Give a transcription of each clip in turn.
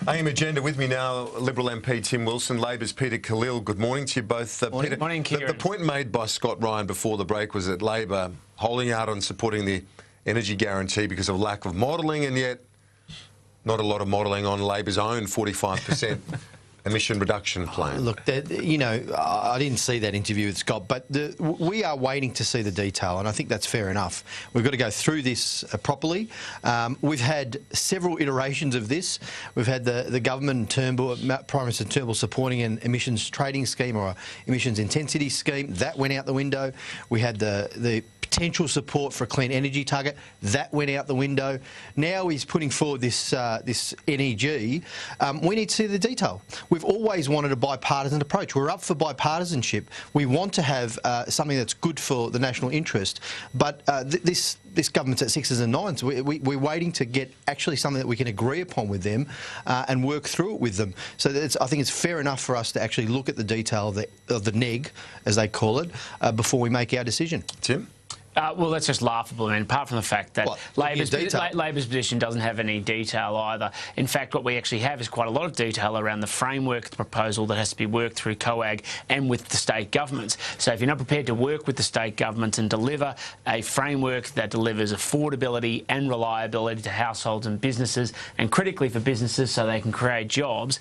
AM Agenda with me now, Liberal MP Tim Wilson, Labor's Peter Khalil. Good morning to you both. Peter, morning, Kieran. The point made by Scott Ryan before the break was that Labor holding out on supporting the energy guarantee because of lack of modelling, and yet not a lot of modelling on Labor's own 45% emission reduction plan. Look, you know, I didn't see that interview with Scott, but we are waiting to see the detail, and I think that's fair enough. We've got to go through this properly. We've had several iterations of this. We've had the government, Turnbull, Prime Minister Turnbull, supporting an emissions trading scheme or an emissions intensity scheme. That went out the window. We had the potential support for a clean energy target. That went out the window. Now he's putting forward this NEG. We need to see the detail. We've always wanted a bipartisan approach. We're up for bipartisanship. We want to have something that's good for the national interest. But this government's at sixes and nines. We're waiting to get actually something that we can agree upon with them and work through it with them. So I think it's fair enough for us to actually look at the detail of the NEG, as they call it, before we make our decision. Tim? Well, that's just laughable. I mean, apart from the fact that Labor's position doesn't have any detail either. In fact, what we actually have is quite a lot of detail around the framework proposal that has to be worked through COAG and with the state governments. So if you're not prepared to work with the state governments and deliver a framework that delivers affordability and reliability to households and businesses, and critically for businesses so they can create jobs,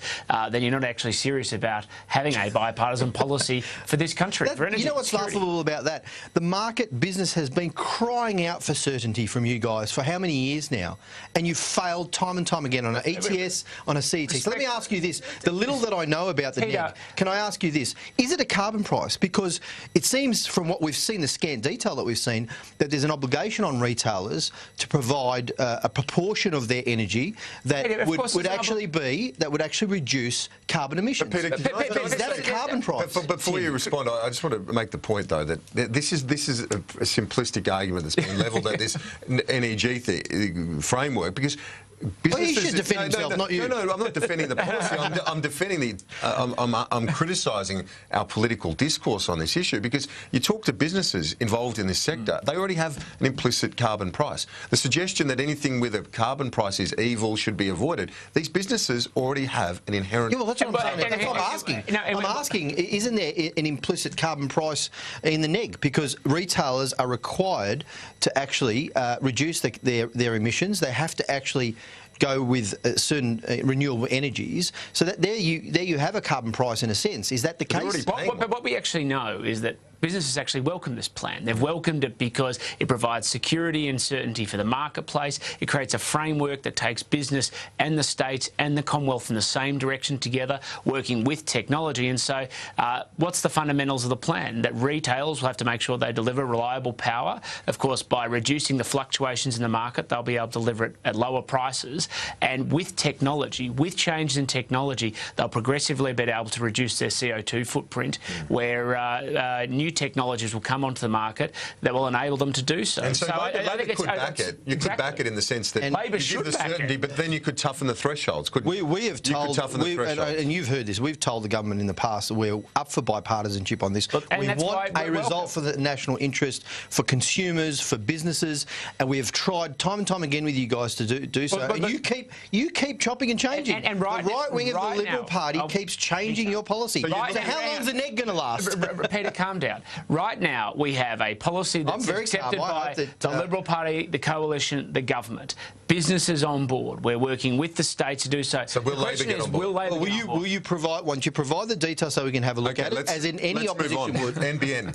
then you're not actually serious about having a bipartisan policy for this country. You know what's laughable about that? The market business has been crying out for certainty from you guys for how many years now? And you've failed time and time again on an ETS, on a CET. So let me ask you this. The little that I know about the NEG, can I ask you this? Is it a carbon price? Because it seems from what we've seen, the scant detail that we've seen, that there's an obligation on retailers to provide a proportion of their energy that would actually reduce carbon emissions. Peter, is that a carbon price? But before you respond, I just want to make the point, though, that this is a simplistic argument that's been levelled at this NEG framework, because well, he should defend himself, not you. No, I'm not defending the policy. I'm defending I'm criticising our political discourse on this issue, because you talk to businesses involved in this sector, they already have an implicit carbon price. The suggestion that anything with a carbon price is evil, should be avoided, these businesses already have an inherent... Yeah, well, that's what I'm saying. That's what I'm asking. I'm asking, isn't there an implicit carbon price in the NEG? Because retailers are required to actually reduce their emissions. They have to actually go with certain renewable energies, so that there you have a carbon price in a sense. Is that the case? But what we actually know is that businesses actually welcome this plan. They've welcomed it because it provides security and certainty for the marketplace. It creates a framework that takes business and the states and the Commonwealth in the same direction together, working with technology. And so what's the fundamentals of the plan? That retailers will have to make sure they deliver reliable power. Of course, by reducing the fluctuations in the market, they'll be able to deliver it at lower prices. And with technology, with changes in technology, they'll progressively be able to reduce their CO2 footprint, where new technologies will come onto the market that will enable them to do so. And so Labor could back it. You could back it in the sense that Labor you give the certainty, but then you could toughen the thresholds. We have told, and you've heard this, we've told the government in the past that we're up for bipartisanship on this. We want a result for the national interest, for consumers, for businesses, and we have tried time and time again with you guys to do so. And you keep chopping and changing. And the right wing of the Liberal Party keeps changing your policy. So how long is the NEG going to last? Peter, calm down. Right now, we have a policy that's accepted by the Liberal Party, the coalition, the government. Businesses on board. We're working with the states to do so. So will Labor get on board? Will you provide? Once you provide the detail so we can have a look at it, as in any opposition would. NBN.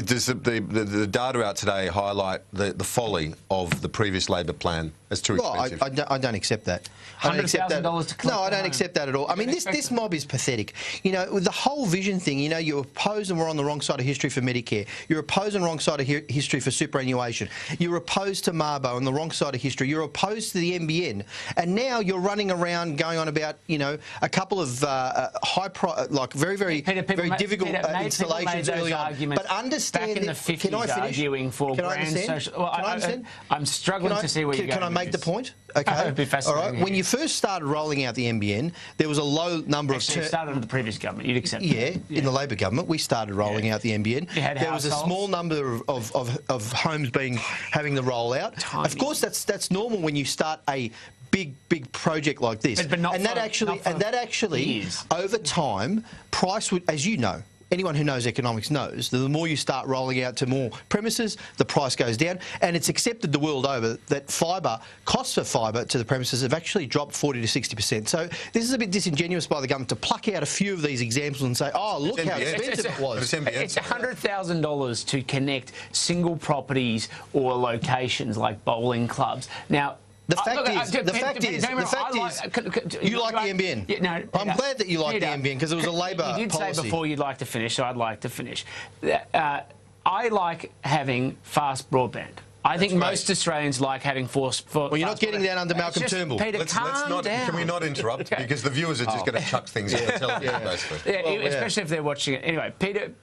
Does the data out today highlight the folly of the previous Labor plan as too expensive? I don't accept that. $100,000 No, I don't accept that at all. I mean, this mob is pathetic. You know, with the whole vision thing, you know, you're opposed and we're on the wrong side of history for Medicare. You're opposed on the wrong side of history for superannuation. You're opposed to Mabo on the wrong side of history. You're opposed to the NBN. And now you're running around going on about, you know, a couple of very difficult installations early on. But understand back in the 50s, can I finish? Arguing for grand social... Well, can I understand? I'm struggling to see where you're going. Can I make the point? Okay. It'd be fascinating. All right. When you first started rolling out the NBN, there was a low number of... Actually, it started under the previous government. You'd accept that. Yeah, in the Labor government, we started rolling out the NBN. There was a small number of homes having the rollout. Of course, that's normal when you start a big project like this, but not and that actually years. over time, price would, as you know. Anyone who knows economics knows that the more you start rolling out to more premises, the price goes down. And it's accepted the world over that costs for fibre to the premises have actually dropped 40 to 60%. So this is a bit disingenuous by the government to pluck out a few of these examples and say, oh, look how expensive it was. It's $100,000 to connect single properties or locations like bowling clubs. Now, The fact is, you like the NBN. Yeah, no, I'm glad that you like the NBN because it was a Labor policy. You did say before you'd like to finish, so I'd like to finish. I like having fast broadband. I think most Australians like having fast broadband. Well, you're not getting that under Malcolm Turnbull. Peter, calm down. Can we not interrupt? Because the viewers are just going to chuck things on the television, basically. Especially if they're watching it. Anyway, Peter,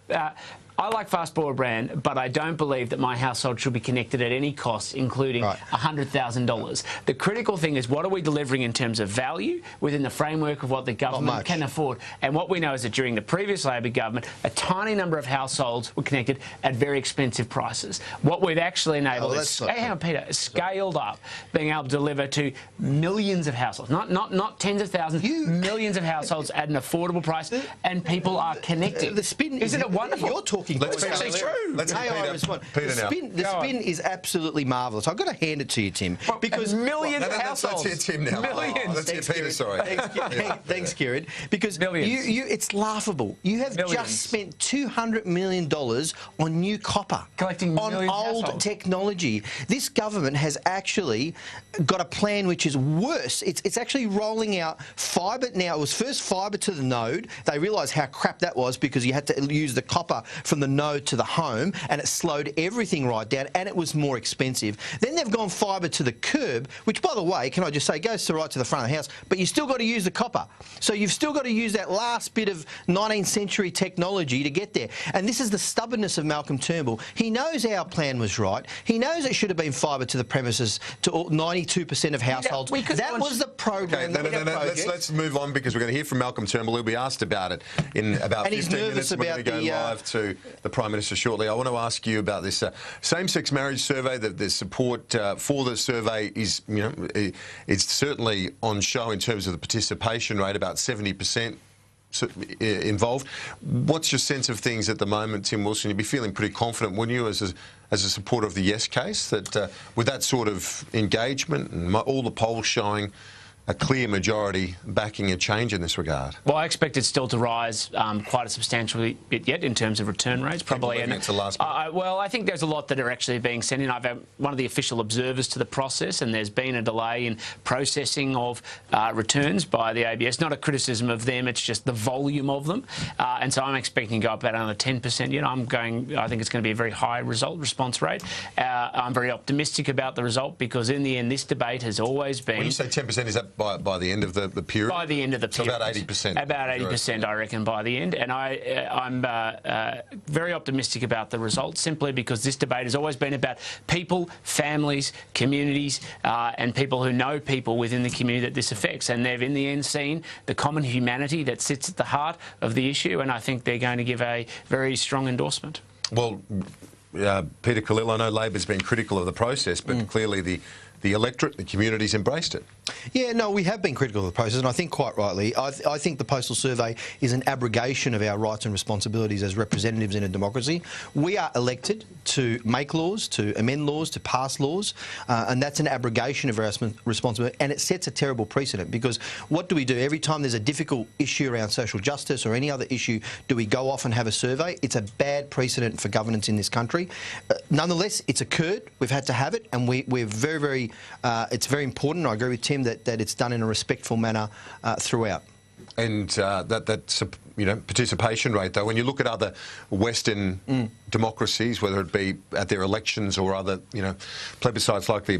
I like fast broadband, but I don't believe that my household should be connected at any cost, including $100,000. The critical thing is, what are we delivering in terms of value within the framework of what the government can afford? And what we know is that during the previous Labor government, a tiny number of households were connected at very expensive prices. What we've actually enabled is, hang on, Peter, scaled up, being able to deliver to millions of households, not tens of thousands, millions of households at an affordable price, and people are connecting. The spin isn't it wonderful? You're talking. Let's true. Let's Peter now. The spin is absolutely marvellous. I've got to hand it to you, Tim, because millions of households. Let's hear Tim now. Millions. Let's hear Peter. Sorry. Thanks, Kieran. Because it's laughable. You have just spent $200 million on new copper, collecting on old technology. This government has actually got a plan which is worse. It's actually rolling out fibre now. It was first fibre to the node. They realised how crap that was because you had to use the copper from the node to the home, and it slowed everything right down, and it was more expensive. Then they've gone fibre to the curb, which, by the way, can I just say, goes right to the front of the house, but you've still got to use the copper. So you've still got to use that last bit of 19th century technology to get there. And this is the stubbornness of Malcolm Turnbull. He knows our plan was right. He knows it should have been fibre to the premises to 92% of households. That was the program. Okay, let's move on because we're going to hear from Malcolm Turnbull. He'll be asked about it in about 15 minutes. We're going to go live to the Prime Minister shortly. I want to ask you about this same-sex marriage survey. That the support for the survey is, it's certainly on show in terms of the participation rate, about 70% involved. What's your sense of things at the moment, Tim Wilson? You'd be feeling pretty confident, wouldn't you, as a supporter of the yes case, that with that sort of engagement and all the polls showing a clear majority backing a change in this regard? Well, I expect it still to rise quite a substantial bit yet in terms of return rates. Probably. Well, I think there's a lot that are actually being sent in. I've had one of the official observers to the process, and there's been a delay in processing of returns by the ABS. Not a criticism of them; it's just the volume of them. And so I'm expecting to go up about another 10%. I think it's going to be a very high response rate. I'm very optimistic about the result because, in the end, this debate has always been. When you say 10%, is that by the end of the period? By the end of the period. So about 80%. About 80%, I reckon, by the end. And I'm very optimistic about the result simply because this debate has always been about people, families, communities, and people who know people within the community that this affects. And they've, in the end, seen the common humanity that sits at the heart of the issue, and I think they're going to give a very strong endorsement. Well, Peter Khalil, I know Labor's been critical of the process, but clearly the electorate, the community's embraced it. Yeah, no, we have been critical of the process, and I think quite rightly. I think the postal survey is an abrogation of our rights and responsibilities as representatives in a democracy. We are elected to make laws, to amend laws, to pass laws, and that's an abrogation of our responsibility, and it sets a terrible precedent because what do we do? Every time there's a difficult issue around social justice or any other issue, do we go off and have a survey? It's a bad precedent for governance in this country. Nonetheless, it's occurred. We've had to have it, and we're very, very it's very important. I agree with Tim that it's done in a respectful manner throughout. And that participation rate, though, when you look at other Western democracies, whether it be at their elections or other, plebiscites like the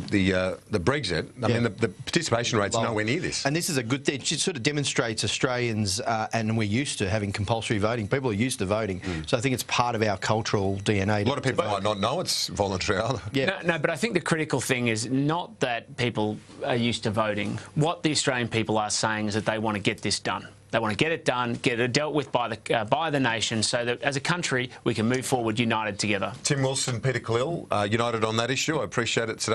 Brexit, I mean, the participation rate's nowhere near this. And this is a good thing. It sort of demonstrates Australians, and we're used to having compulsory voting. People are used to voting. So I think it's part of our cultural DNA. A lot of people might not know it's voluntary either. Yeah. No, but I think the critical thing is not that people are used to voting. What the Australian people are saying is that they want to get this done. They want to get it done, get it dealt with by the nation so that as a country we can move forward united together. Tim Wilson, Peter Khalil, united on that issue. I appreciate it today.